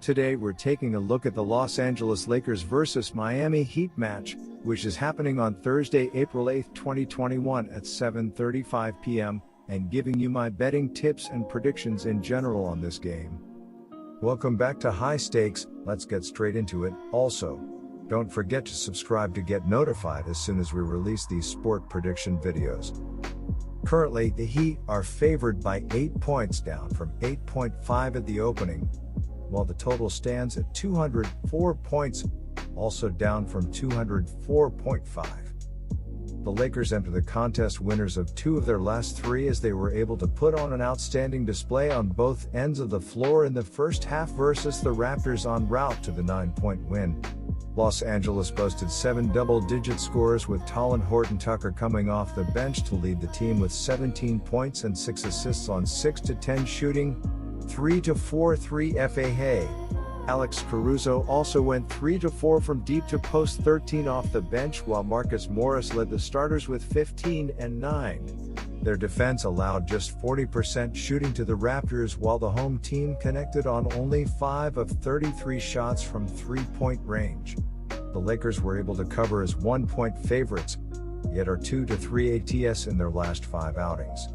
Today we're taking a look at the Los Angeles Lakers vs Miami Heat match, which is happening on Thursday, April 8, 2021 at 7:35 p.m., and giving you my betting tips and predictions in general on this game. Welcome back to High Stakes. Let's get straight into it. Also, don't forget to subscribe to get notified as soon as we release these sport prediction videos. Currently, the Heat are favored by 8 points, down from 8.5 at the opening, while the total stands at 204 points, also down from 204.5. The Lakers enter the contest winners of 2 of their last 3, as they were able to put on an outstanding display on both ends of the floor in the first half versus the Raptors en route to the 9-point win. Los Angeles boasted 7 double-digit scores, with Talen Horton-Tucker coming off the bench to lead the team with 17 points and 6 assists on 6-10 shooting, 3-4 3-FA. Alex Caruso also went 3-4 from deep to post 13 off the bench, while Marcus Morris led the starters with 15 and 9. Their defense allowed just 40% shooting to the Raptors, while the home team connected on only 5 of 33 shots from three-point range. The Lakers were able to cover as 1-point favorites, yet are 2-3 ATS in their last 5 outings.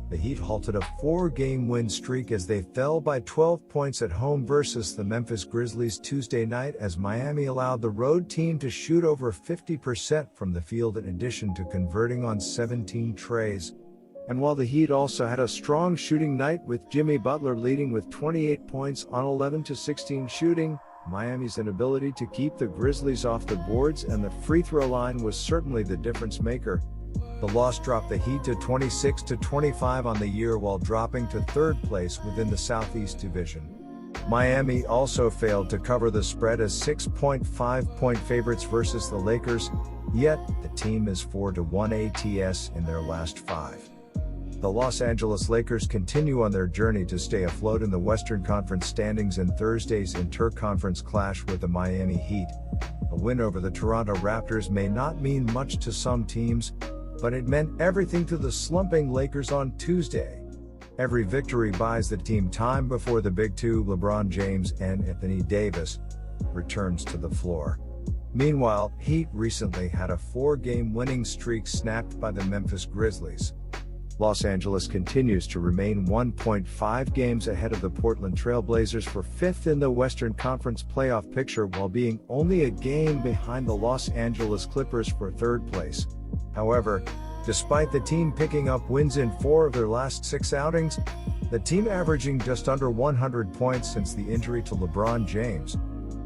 The Heat halted a 4-game win streak as they fell by 12 points at home versus the Memphis Grizzlies Tuesday night, as Miami allowed the road team to shoot over 50% from the field in addition to converting on 17 treys. And while the Heat also had a strong shooting night, with Jimmy Butler leading with 28 points on 11-16 shooting, Miami's inability to keep the Grizzlies off the boards and the free throw line was certainly the difference maker. The loss dropped the Heat to 26-25 on the year, while dropping to 3rd place within the Southeast Division. Miami also failed to cover the spread as 6.5-point favorites versus the Lakers, yet the team is 4-1 ATS in their last 5. The Los Angeles Lakers continue on their journey to stay afloat in the Western Conference standings in Thursday's inter-conference clash with the Miami Heat. A win over the Toronto Raptors may not mean much to some teams, but it meant everything to the slumping Lakers on Tuesday. Every victory buys the team time before the Big Two, LeBron James and Anthony Davis, returns to the floor. Meanwhile, Heat recently had a 4-game winning streak snapped by the Memphis Grizzlies. Los Angeles continues to remain 1.5 games ahead of the Portland Trail Blazers for 5th in the Western Conference playoff picture, while being only a game behind the Los Angeles Clippers for 3rd place. However, despite the team picking up wins in 4 of their last 6 outings, the team averaging just under 100 points since the injury to LeBron James.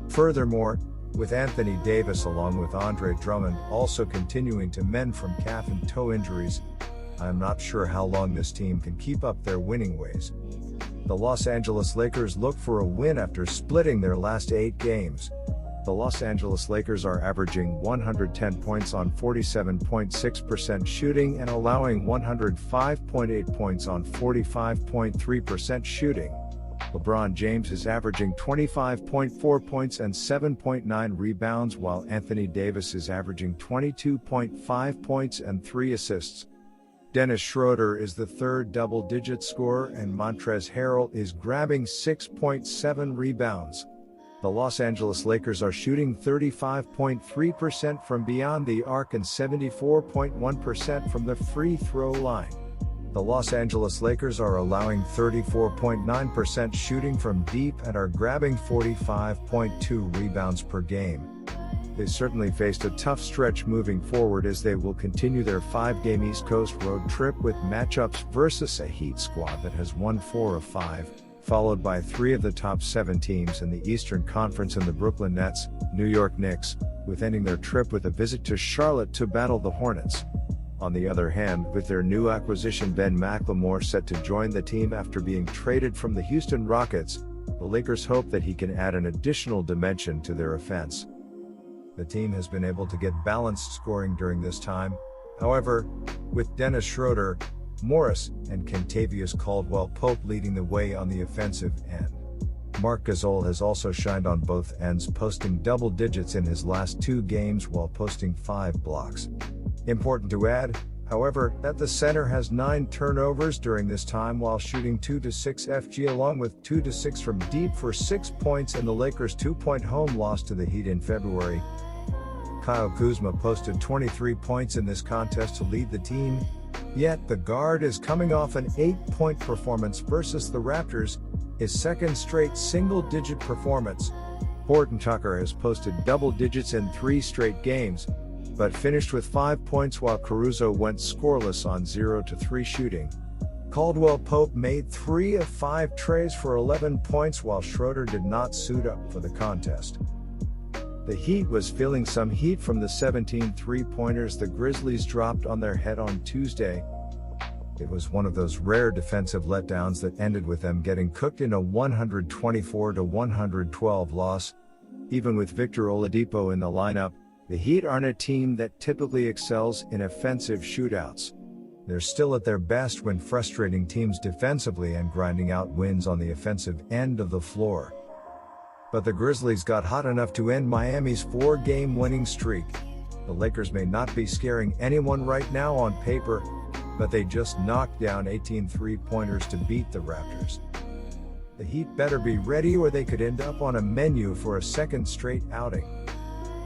Furthermore, with Anthony Davis along with Andre Drummond also continuing to mend from calf and toe injuries, I am not sure how long this team can keep up their winning ways. The Los Angeles Lakers look for a win after splitting their last 8 games. The Los Angeles Lakers are averaging 110 points on 47.6% shooting and allowing 105.8 points on 45.3% shooting. LeBron James is averaging 25.4 points and 7.9 rebounds, while Anthony Davis is averaging 22.5 points and 3 assists. Dennis Schroeder is the 3rd double-digit scorer, and Montrezl Harrell is grabbing 6.7 rebounds. The Los Angeles Lakers are shooting 35.3% from beyond the arc and 74.1% from the free throw line. The Los Angeles Lakers are allowing 34.9% shooting from deep and are grabbing 45.2 rebounds per game. They certainly faced a tough stretch moving forward, as they will continue their 5-game East Coast road trip with matchups versus a Heat squad that has won 4 of 5. Followed by 3 of the top 7 teams in the Eastern Conference and the Brooklyn Nets, New York Knicks, with ending their trip with a visit to Charlotte to battle the Hornets. On the other hand, with their new acquisition Ben McLemore set to join the team after being traded from the Houston Rockets, the Lakers hope that he can add an additional dimension to their offense. The team has been able to get balanced scoring during this time. However, with Dennis Schroeder, Morris, and Kentavious Caldwell-Pope leading the way on the offensive end. Marc Gasol has also shined on both ends, posting double digits in his last 2 games while posting 5 blocks. Important to add, However, that the center has 9 turnovers during this time while shooting 2 to 6 FG along with 2 to 6 from deep for 6 points in the Lakers' 2-point home loss to the Heat in February. Kyle Kuzma posted 23 points in this contest to lead the team, yet the guard is coming off an 8-point performance versus the Raptors, his second straight single-digit performance. Horton Tucker has posted double digits in 3 straight games, but finished with 5 points while Caruso went scoreless on 0-3 shooting. Caldwell Pope made 3 of 5 trays for 11 points while Schroeder did not suit up for the contest. The Heat was feeling some heat from the 17 three-pointers the Grizzlies dropped on their head on Tuesday. It was one of those rare defensive letdowns that ended with them getting cooked in a 124-112 loss. Even with Victor Oladipo in the lineup, the Heat aren't a team that typically excels in offensive shootouts. They're still at their best when frustrating teams defensively and grinding out wins on the offensive end of the floor. But the Grizzlies got hot enough to end Miami's 4-game winning streak. The Lakers may not be scaring anyone right now on paper, but they just knocked down 18 three-pointers to beat the Raptors. The Heat better be ready or they could end up on a menu for a second straight outing.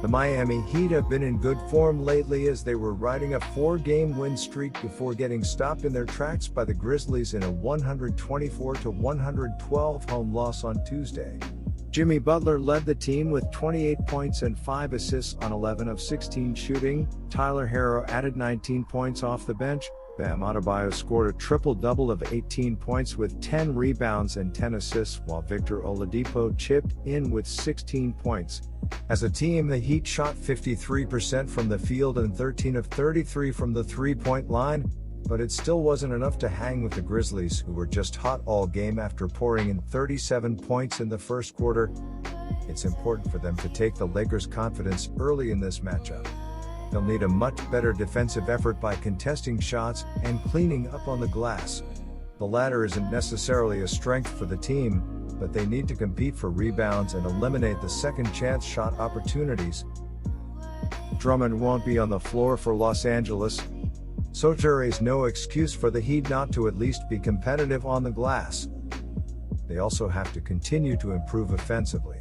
The Miami Heat have been in good form lately as they were riding a 4-game win streak before getting stopped in their tracks by the Grizzlies in a 124-112 home loss on Tuesday. Jimmy Butler led the team with 28 points and 5 assists on 11 of 16 shooting. Tyler Herro added 19 points off the bench. Bam Adebayo scored a triple-double of 18 points with 10 rebounds and 10 assists, while Victor Oladipo chipped in with 16 points. As a team, the Heat shot 53% from the field and 13 of 33 from the three-point line, but it still wasn't enough to hang with the Grizzlies, who were just hot all game after pouring in 37 points in the first quarter. It's important for them to take the Lakers' confidence early in this matchup. They'll need a much better defensive effort by contesting shots and cleaning up on the glass. The latter isn't necessarily a strength for the team, but they need to compete for rebounds and eliminate the second-chance shot opportunities. Drummond won't be on the floor for Los Angeles, so there is no excuse for the Heat not to at least be competitive on the glass. They also have to continue to improve offensively.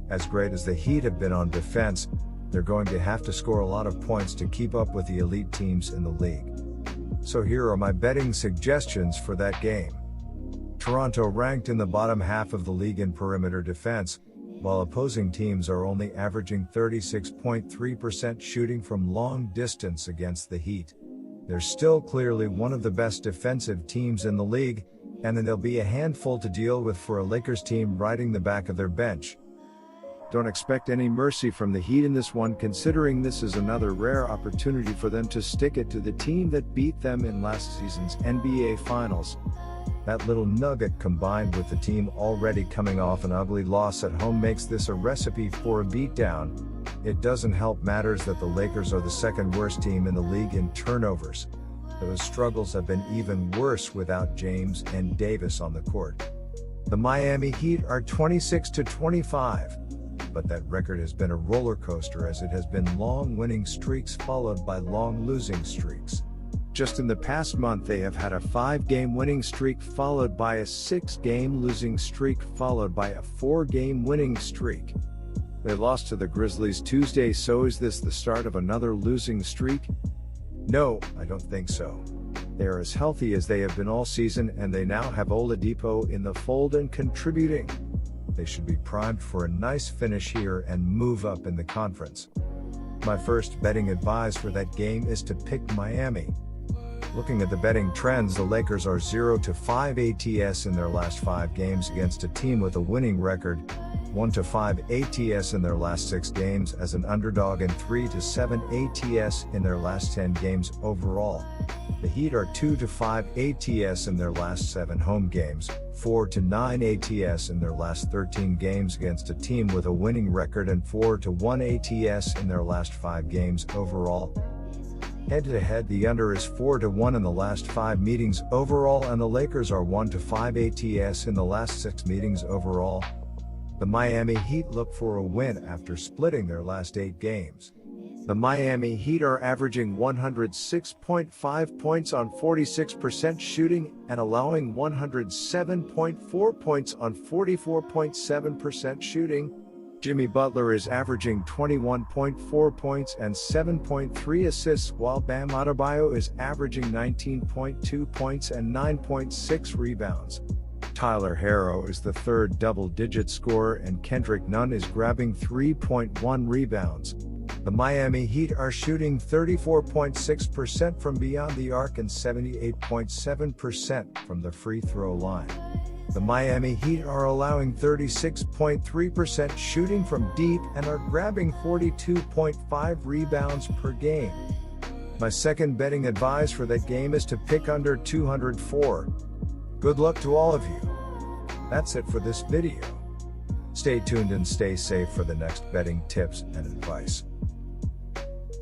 As great as the Heat have been on defense, they're going to have to score a lot of points to keep up with the elite teams in the league. So here are my betting suggestions for that game. Toronto ranked in the bottom half of the league in perimeter defense, while opposing teams are only averaging 36.3% shooting from long distance against the Heat. They're still clearly one of the best defensive teams in the league, and then there'll be a handful to deal with for a Lakers team riding the back of their bench. Don't expect any mercy from the Heat in this one, considering this is another rare opportunity for them to stick it to the team that beat them in last season's NBA Finals. That little nugget combined with the team already coming off an ugly loss at home makes this a recipe for a beatdown. It doesn't help matters that the Lakers are the second worst team in the league in turnovers. Those struggles have been even worse without James and Davis on the court. The Miami Heat are 26-25, but that record has been a roller coaster as it has been long winning streaks followed by long losing streaks. Just in the past month they have had a 5-game winning streak followed by a 6-game losing streak followed by a 4-game winning streak. They lost to the Grizzlies Tuesday, so is this the start of another losing streak? No, I don't think so. They are as healthy as they have been all season and they now have Oladipo in the fold and contributing. They should be primed for a nice finish here and move up in the conference. My first betting advice for that game is to pick Miami. Looking at the betting trends, the Lakers are 0-5 ATS in their last 5 games against a team with a winning record, 1-5 ATS in their last 6 games as an underdog, and 3-7 ATS in their last 10 games overall. The Heat are 2-5 ATS in their last 7 home games, 4-9 ATS in their last 13 games against a team with a winning record, and 4-1 ATS in their last 5 games overall. Head-to-head, the under is 4-1 in the last 5 meetings overall, and the Lakers are 1-5 ATS in the last 6 meetings overall. The Miami Heat look for a win after splitting their last 8 games. The Miami Heat are averaging 106.5 points on 46% shooting and allowing 107.4 points on 44.7% shooting. Jimmy Butler is averaging 21.4 points and 7.3 assists, while Bam Adebayo is averaging 19.2 points and 9.6 rebounds. Tyler Herro is the third double-digit scorer and Kendrick Nunn is grabbing 3.1 rebounds. The Miami Heat are shooting 34.6% from beyond the arc and 78.7% from the free throw line. The Miami Heat are allowing 36.3% shooting from deep and are grabbing 42.5 rebounds per game. My second betting advice for that game is to pick under 204. Good luck to all of you. That's it for this video. Stay tuned and stay safe for the next betting tips and advice.